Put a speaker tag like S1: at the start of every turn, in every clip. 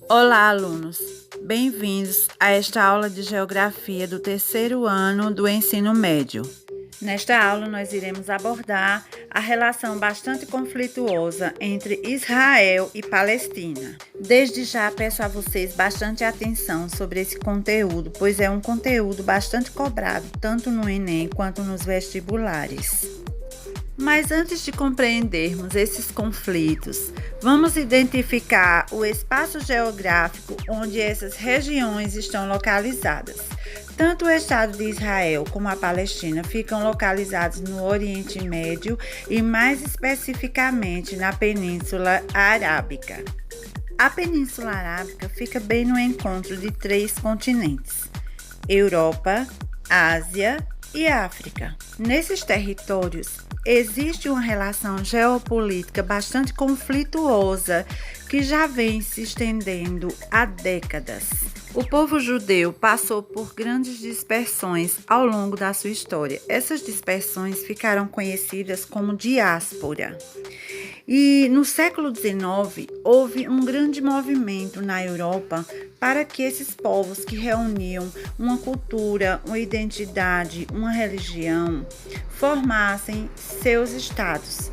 S1: Olá, alunos! Bem-vindos a esta aula de Geografia do terceiro ano do ensino médio. Nesta aula, nós iremos abordar a relação bastante conflituosa entre Israel e Palestina. Desde já, peço a vocês bastante atenção sobre esse conteúdo, pois é um conteúdo bastante cobrado, tanto no Enem quanto nos vestibulares. Mas antes de compreendermos esses conflitos, vamos identificar o espaço geográfico onde essas regiões estão localizadas. Tanto o Estado de Israel como a Palestina ficam localizados no Oriente Médio e mais especificamente na Península Arábica. A Península Arábica fica bem no encontro de três continentes: Europa, Ásia e África. Nesses territórios, existe uma relação geopolítica bastante conflituosa que já vem se estendendo há décadas. O povo judeu passou por grandes dispersões ao longo da sua história. Essas dispersões ficaram conhecidas como diáspora. E no século XIX, houve um grande movimento na Europa para que esses povos que reuniam uma cultura, uma identidade, uma religião, formassem seus estados.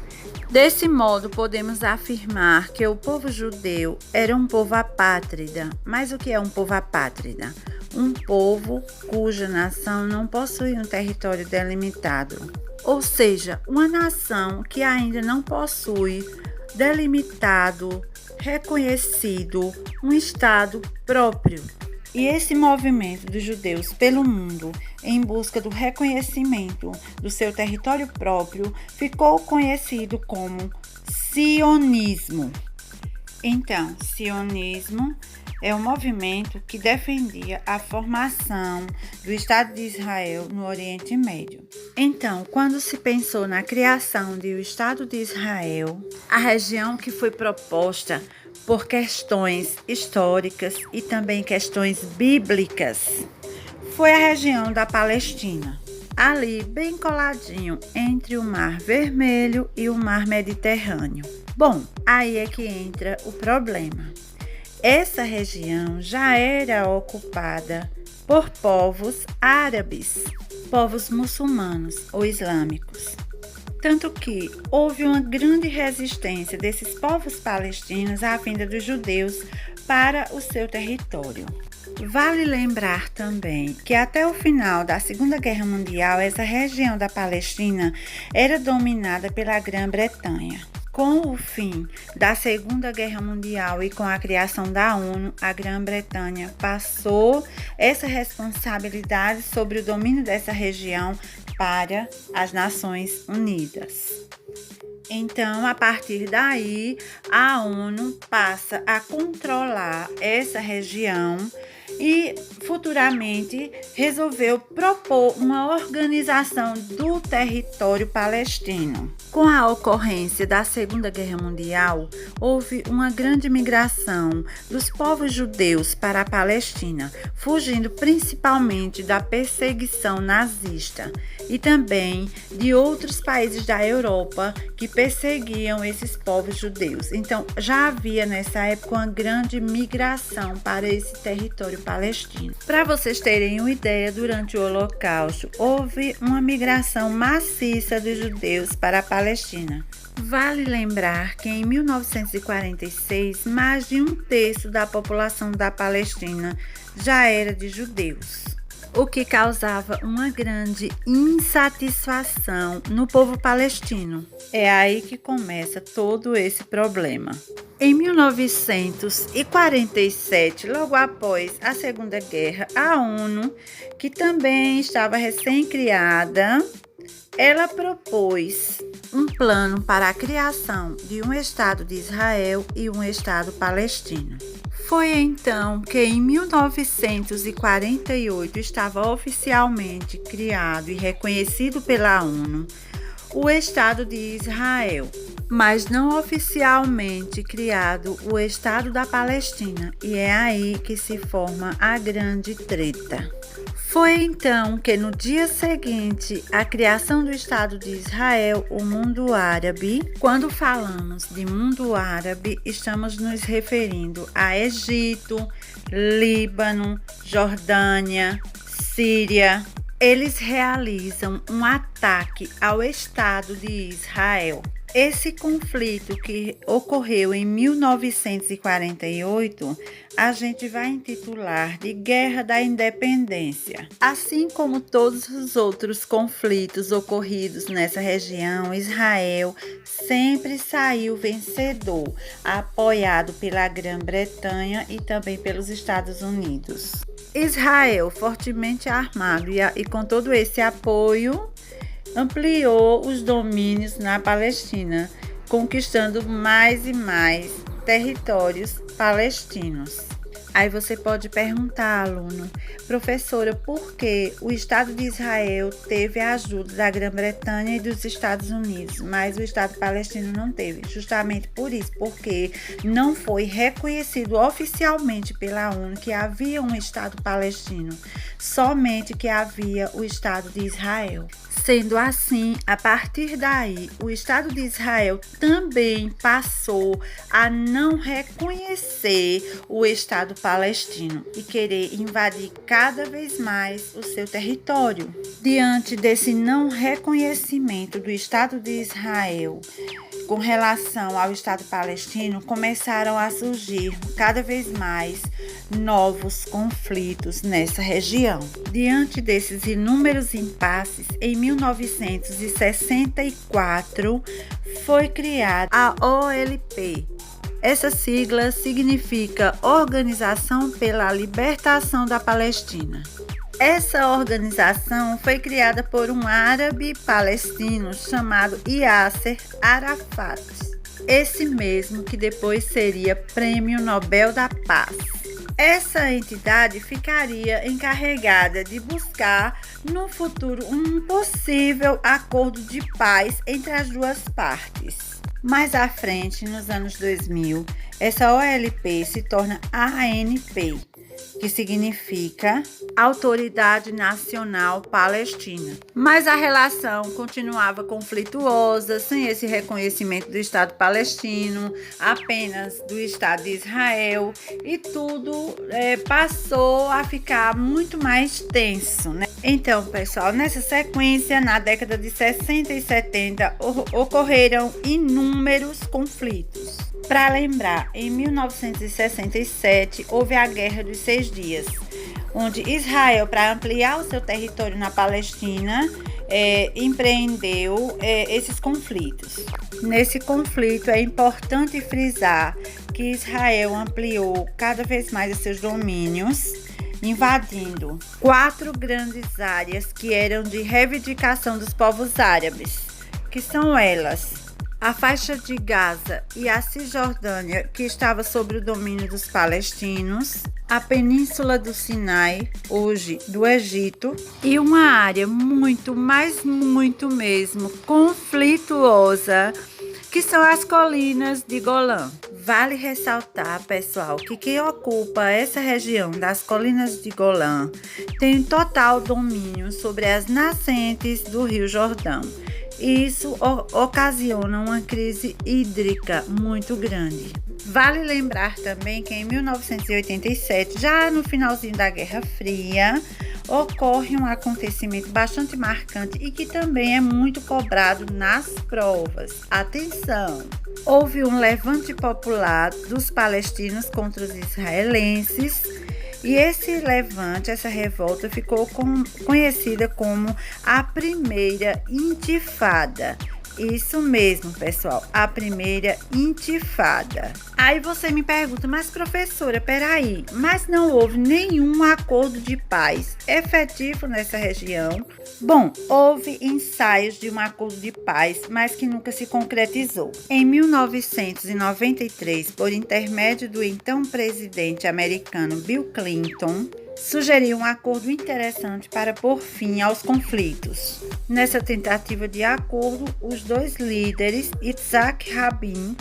S1: Desse modo, podemos afirmar que o povo judeu era um povo apátrida. Mas o que é um povo apátrida? Um povo cuja nação não possui um território delimitado. Ou seja, uma nação que ainda não possui delimitado, reconhecido, um estado próprio. E esse movimento dos judeus pelo mundo em busca do reconhecimento do seu território próprio ficou conhecido como sionismo. Então, sionismo é um movimento que defendia a formação do Estado de Israel no Oriente Médio. Então, quando se pensou na criação do Estado de Israel, a região que foi proposta por questões históricas e também questões bíblicas foi a região da Palestina, ali bem coladinho entre o Mar Vermelho e o Mar Mediterrâneo. Bom, aí é que entra o problema. Essa região já era ocupada por povos árabes, povos muçulmanos ou islâmicos. Tanto que houve uma grande resistência desses povos palestinos à vinda dos judeus para o seu território. Vale lembrar também que até o final da Segunda Guerra Mundial, essa região da Palestina era dominada pela Grã-Bretanha. Com o fim da Segunda Guerra Mundial e com a criação da ONU, a Grã-Bretanha passou essa responsabilidade sobre o domínio dessa região para as Nações Unidas. Então, a partir daí, a ONU passa a controlar essa região e futuramente resolveu propor uma organização do território palestino. Com a ocorrência da Segunda Guerra Mundial, houve uma grande migração dos povos judeus para a Palestina, fugindo principalmente da perseguição nazista e também de outros países da Europa que perseguiam esses povos judeus. Então, já havia nessa época uma grande migração para esse território palestino. Para vocês terem uma ideia, durante o Holocausto, houve uma migração maciça dos judeus para a Palestina. Vale lembrar que em 1946, mais de um terço da população da Palestina já era de judeus, o que causava uma grande insatisfação no povo palestino. É aí que começa todo esse problema. Em 1947, logo após a Segunda Guerra, a ONU, que também estava recém-criada, ela propôs um plano para a criação de um Estado de Israel e um Estado palestino. Foi então que em 1948 estava oficialmente criado e reconhecido pela ONU o Estado de Israel, mas não oficialmente criado o Estado da Palestina, e é aí que se forma a grande treta. Foi então que no dia seguinte à criação do Estado de Israel, o mundo árabe, quando falamos de mundo árabe, estamos nos referindo a Egito, Líbano, Jordânia, Síria. Eles realizam um ataque ao Estado de Israel. Esse conflito que ocorreu em 1948, a gente vai intitular de Guerra da Independência. Assim como todos os outros conflitos ocorridos nessa região, Israel sempre saiu vencedor, apoiado pela Grã-Bretanha e também pelos Estados Unidos. Israel, fortemente armado e com todo esse apoio, ampliou os domínios na Palestina, conquistando mais e mais territórios palestinos. Aí você pode perguntar, aluno, professora, por que o Estado de Israel teve a ajuda da Grã-Bretanha e dos Estados Unidos, mas o Estado palestino não teve? Justamente por isso, porque não foi reconhecido oficialmente pela ONU que havia um Estado palestino, somente que havia o Estado de Israel. Sendo assim, a partir daí, o Estado de Israel também passou a não reconhecer o Estado palestino e querer invadir cada vez mais o seu território. Diante desse não reconhecimento do Estado de Israel com relação ao Estado palestino, começaram a surgir cada vez mais novos conflitos nessa região. Diante desses inúmeros impasses, em 1964 foi criada a OLP. Essa sigla significa Organização pela Libertação da Palestina. Essa organização foi criada por um árabe palestino chamado Yasser Arafat, esse mesmo que depois seria Prêmio Nobel da Paz. Essa entidade ficaria encarregada de buscar no futuro um possível acordo de paz entre as duas partes. Mais à frente, nos anos 2000, essa OLP se torna ANP, que significa Autoridade Nacional Palestina. Mas a relação continuava conflituosa, sem esse reconhecimento do Estado palestino, apenas do Estado de Israel, e tudo passou a ficar muito mais tenso, né? Então, pessoal, nessa sequência, na década de 60 e 70, ocorreram inúmeros conflitos. Para lembrar, em 1967 houve a Guerra dos 6 Dias, onde Israel, para ampliar o seu território na Palestina, empreendeu esses conflitos. Nesse conflito é importante frisar que Israel ampliou cada vez mais os seus domínios, invadindo 4 grandes áreas que eram de reivindicação dos povos árabes, que são elas: a faixa de Gaza e a Cisjordânia, que estava sob o domínio dos palestinos, a Península do Sinai, hoje do Egito, e uma área muito, mas muito mesmo conflituosa, que são as colinas de Golã. Vale ressaltar, pessoal, que quem ocupa essa região das colinas de Golã tem total domínio sobre as nascentes do Rio Jordão. Isso ocasiona uma crise hídrica muito grande. Vale lembrar também que em 1987, já no finalzinho da Guerra Fria, ocorre um acontecimento bastante marcante e que também é muito cobrado nas provas. Atenção! Houve um levante popular dos palestinos contra os israelenses, e esse levante, essa revolta, ficou conhecida como a Primeira Intifada. Isso mesmo, pessoal, a Primeira Intifada. Aí você me pergunta, mas professora, peraí, mas não houve nenhum acordo de paz efetivo nessa região? Bom, houve ensaios de um acordo de paz, mas que nunca se concretizou. Em 1993, por intermédio do então presidente americano Bill Clinton, sugeriu um acordo interessante para pôr fim aos conflitos. Nessa tentativa de acordo, os dois líderes, Yitzhak Rabin,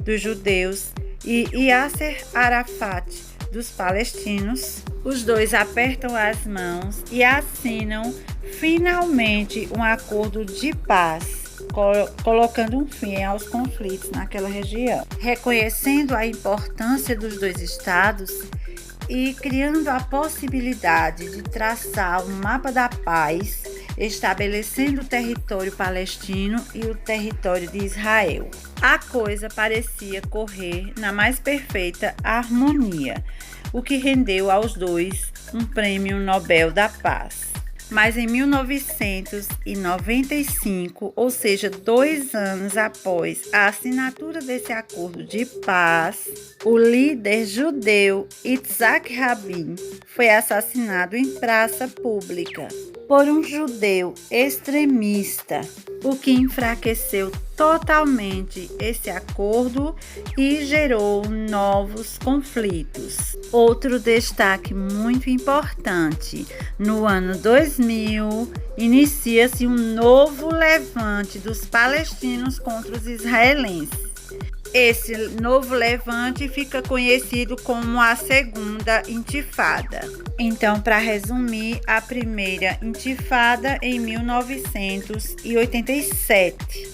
S1: dos judeus, e Yasser Arafat, dos palestinos. Os dois apertam as mãos e assinam finalmente um acordo de paz, colocando um fim aos conflitos naquela região, reconhecendo a importância dos dois estados e criando a possibilidade de traçar um mapa da paz, estabelecendo o território palestino e o território de Israel. A coisa parecia correr na mais perfeita harmonia, o que rendeu aos dois um prêmio Nobel da Paz. Mas em 1995, ou seja, 2 anos após a assinatura desse acordo de paz, o líder judeu Yitzhak Rabin foi assassinado em praça pública por um judeu extremista, o que enfraqueceu totalmente esse acordo e gerou novos conflitos. Outro destaque muito importante: no ano 2000, inicia-se um novo levante dos palestinos contra os israelenses. Esse novo levante fica conhecido como a Segunda Intifada. Então, para resumir, a primeira Intifada em 1987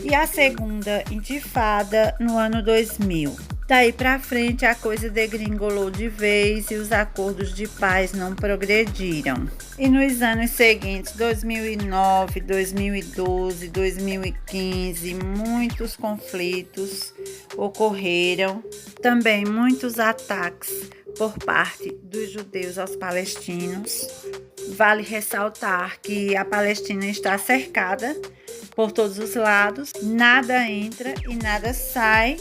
S1: e a Segunda Intifada no ano 2000. Daí para frente a coisa degringolou de vez e os acordos de paz não progrediram. E nos anos seguintes, 2009, 2012, 2015, muitos conflitos ocorreram. Também muitos ataques por parte dos judeus aos palestinos. Vale ressaltar que a Palestina está cercada por todos os lados, nada entra e nada sai,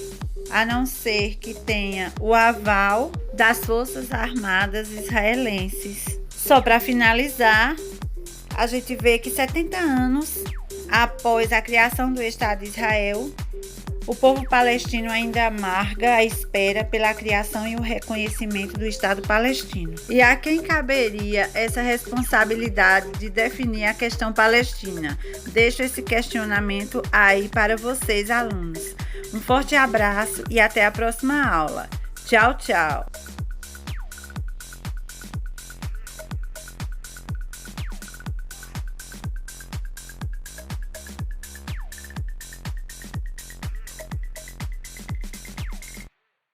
S1: a não ser que tenha o aval das Forças Armadas israelenses. Só para finalizar, a gente vê que 70 anos após a criação do Estado de Israel, o povo palestino ainda amarga a espera pela criação e o reconhecimento do Estado palestino. E a quem caberia essa responsabilidade de definir a questão palestina? Deixo esse questionamento aí para vocês, alunos. Um forte abraço e até a próxima aula. Tchau, tchau!